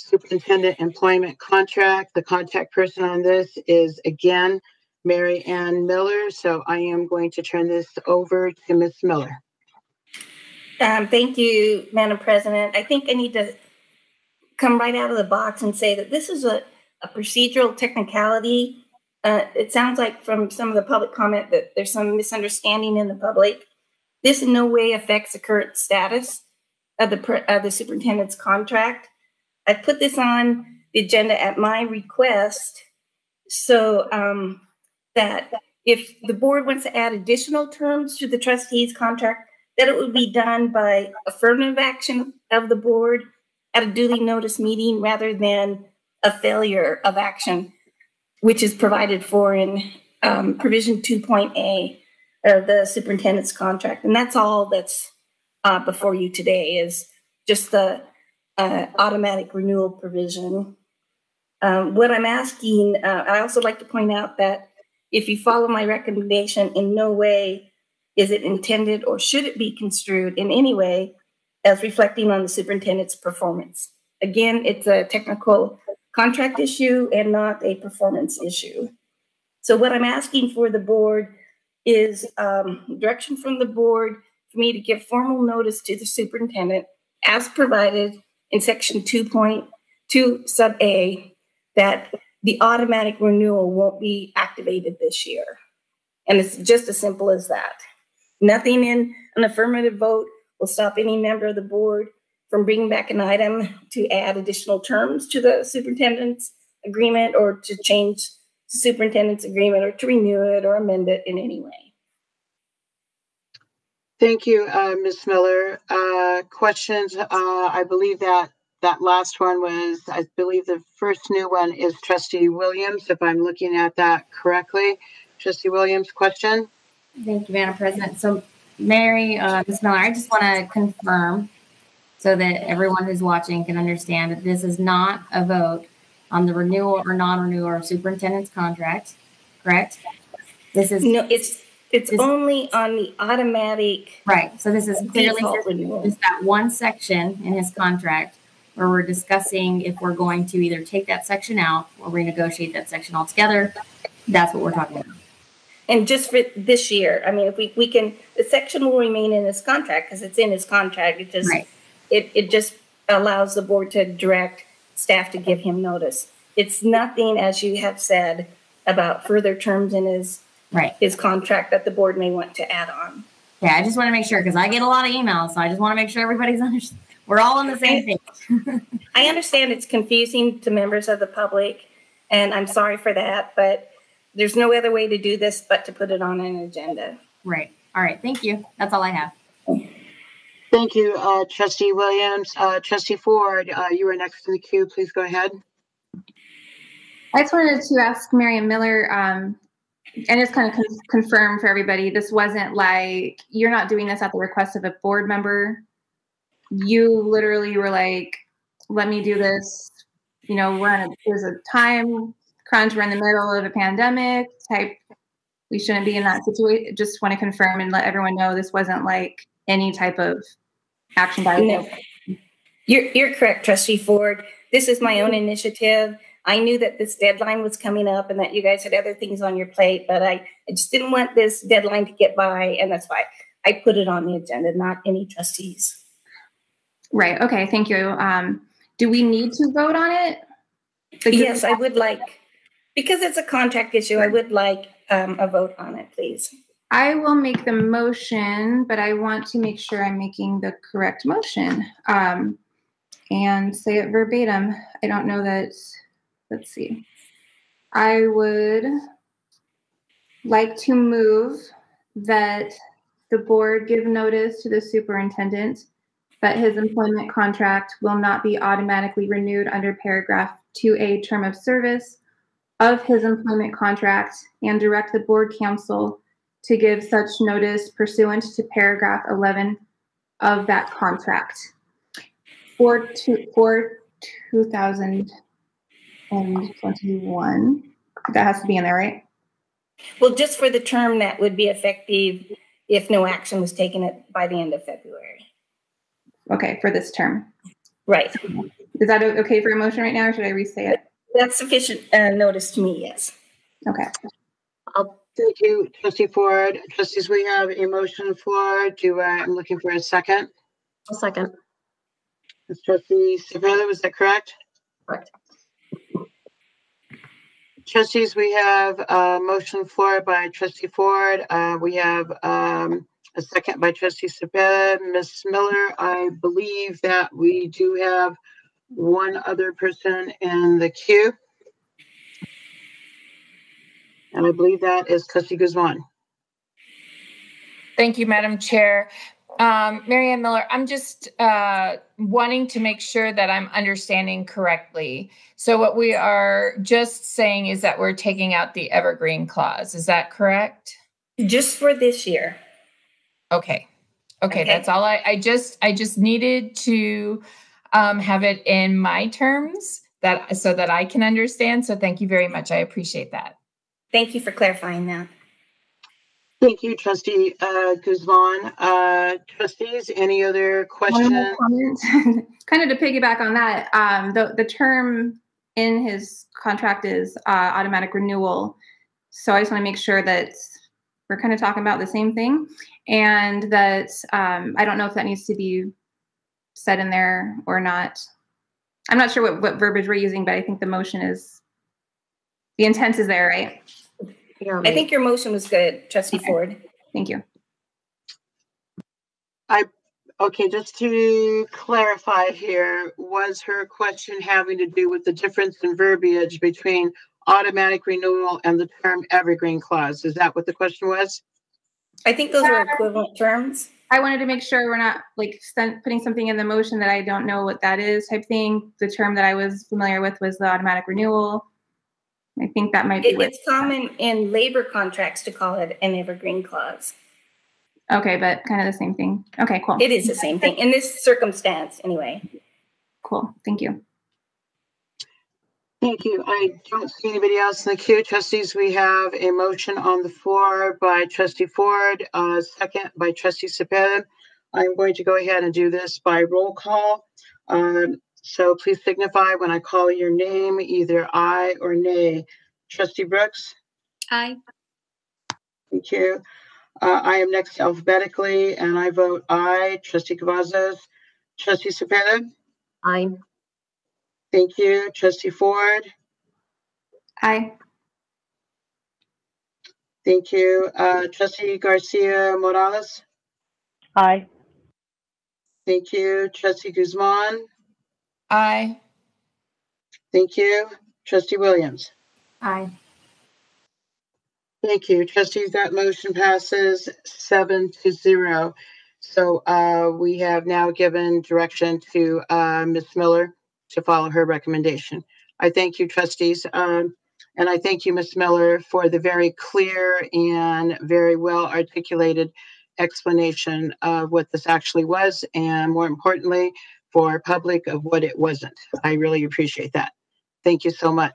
superintendent employment contract. The contact person on this is, again, Mary Ann Miller. So I am going to turn this over to Ms. Miller. Thank you, Madam President. I think I need to come right out of the box and say that this is a procedural technicality. It sounds like from some of the public comment that there's some misunderstanding in the public. This in no way affects the current status of the superintendent's contract. I put this on the agenda at my request so that if the board wants to add additional terms to the trustees' contract, that it would be done by affirmative action of the board at a duly noticed meeting rather than a failure of action, which is provided for in provision 2.A of the superintendent's contract. And that's all that's before you today is just the automatic renewal provision. What I'm asking, I also like to point out that if you follow my recommendation, in no way is it intended or should it be construed in any way as reflecting on the superintendent's performance. Again, it's a technical contract issue and not a performance issue. So what I'm asking for the board is direction from the board for me to give formal notice to the superintendent as provided in section 2.2 sub A that the automatic renewal won't be activated this year. And it's just as simple as that. Nothing in an affirmative vote will stop any member of the board from bringing back an item to add additional terms to the superintendent's agreement or to change the superintendent's agreement or to renew it or amend it in any way. Thank you, Ms. Miller. Questions? I believe that last one was, I believe the first new one is Trustee Williams, if I'm looking at that correctly. Trustee Williams, question? Thank you, Madam President. So, Mary, Ms. Miller, I just want to confirm so that everyone who's watching can understand that this is not a vote on the renewal or non-renewal of superintendent's contract, correct? This is no, it's only on the automatic. Right. So this is clearly just that one section in his contract where we're discussing if we're going to either take that section out or renegotiate that section altogether. That's what we're talking about. And just for this year, I mean, if we can, the section will remain in his contract because it's in his contract. It just, it just allows the board to direct staff to give him notice. It's nothing, as you have said, about further terms in his contract that the board may want to add on. Yeah, I just want to make sure because I get a lot of emails, so I just want to make sure everybody's understand. We're all on the same page. I understand it's confusing to members of the public, and I'm sorry for that, but there's no other way to do this but to put it on an agenda. Right. All right. Thank you. That's all I have. Thank you, Trustee Williams. Trustee Ford, you were next in the queue. Please go ahead. I just wanted to ask Mary Ann Miller, and just kind of confirm for everybody, this wasn't like, you're not doing this at the request of a board member. You literally were like, let me do this. You know, there's a time crunch, we're in the middle of a pandemic type. We shouldn't be in that situation. Just want to confirm and let everyone know this wasn't like any type of action by no. You're correct, Trustee Ford. This is my own initiative. I knew that this deadline was coming up and that you guys had other things on your plate, but I just didn't want this deadline to get by, and that's why I put it on the agenda, not any trustees. Right. Okay. Thank you. Do we need to vote on it? Yes, I would like. Because it's a contract issue, I would like a vote on it, please. I will make the motion, but I want to make sure I'm making the correct motion and say it verbatim. I don't know that, let's see. I would like to move that the board give notice to the superintendent that his employment contract will not be automatically renewed under paragraph 2A term of service of his employment contract and direct the board counsel to give such notice pursuant to paragraph 11 of that contract for 2021. That has to be in there, right? Well, just for the term that would be effective if no action was taken by the end of February. Okay, for this term. Right. Is that okay for a motion right now, or should I re-say it? That's sufficient notice to me, yes. Okay. Thank you, Trustee Ford. Trustees, we have a motion on the floor. I'm looking for a second. A second. It's Trustee Savella, was that correct? Correct. Trustees, we have a motion on the floor by Trustee Ford. We have a second by Trustee Savella. Ms. Miller, I believe that we do have one other person in the queue. And I believe that is Trustee Guzman. Thank you, Madam Chair. Mary Ann Miller, I'm just wanting to make sure that I'm understanding correctly. So what we are just saying is that we're taking out the evergreen clause. Is that correct? Just for this year. Okay. That's all. I just needed to have it in my terms so that I can understand. So thank you very much. I appreciate that. Thank you for clarifying that. Thank you, Trustee Guzman. Trustees, any other questions? Kind of to piggyback on that, the term in his contract is automatic renewal. So I just want to make sure that we're kind of talking about the same thing, and that I don't know if that needs to be said in there or not. I'm not sure what verbiage we're using, but I think the motion is, the intent is there, right? I think your motion was good, Trustee Ford. Thank you. Okay, just to clarify here, was her question having to do with the difference in verbiage between automatic renewal and the term evergreen clause? Is that what the question was? I think those are equivalent terms. I wanted to make sure we're not like putting something in the motion that I don't know what that is type thing. The term that I was familiar with was the automatic renewal. I think that might be It's common in labor contracts to call it an evergreen clause. Okay, but kind of the same thing. Okay, cool. It is the same thing in this circumstance anyway. Cool, thank you. Thank you. I don't see anybody else in the queue. Trustees, we have a motion on the floor by Trustee Ford, second by Trustee Cepeda. I'm going to go ahead and do this by roll call. So please signify when I call your name, either aye or nay. Trustee Brooks? Aye. Thank you. I am next alphabetically, and I vote aye. Trustee Cavazos? Trustee Cepeda? Aye. Thank you. Trustee Ford? Aye. Thank you. Trustee Garcia Morales? Aye. Thank you. Trustee Guzman? Aye. Thank you. Trustee Williams? Aye. Thank you. Trustees, that motion passes 7-0. So we have now given direction to Ms. Miller to follow her recommendation. I thank you, trustees. And I thank you, Ms. Miller, for the very clear and very well articulated explanation of what this actually was, and more importantly, for public of what it wasn't. I really appreciate that. Thank you so much.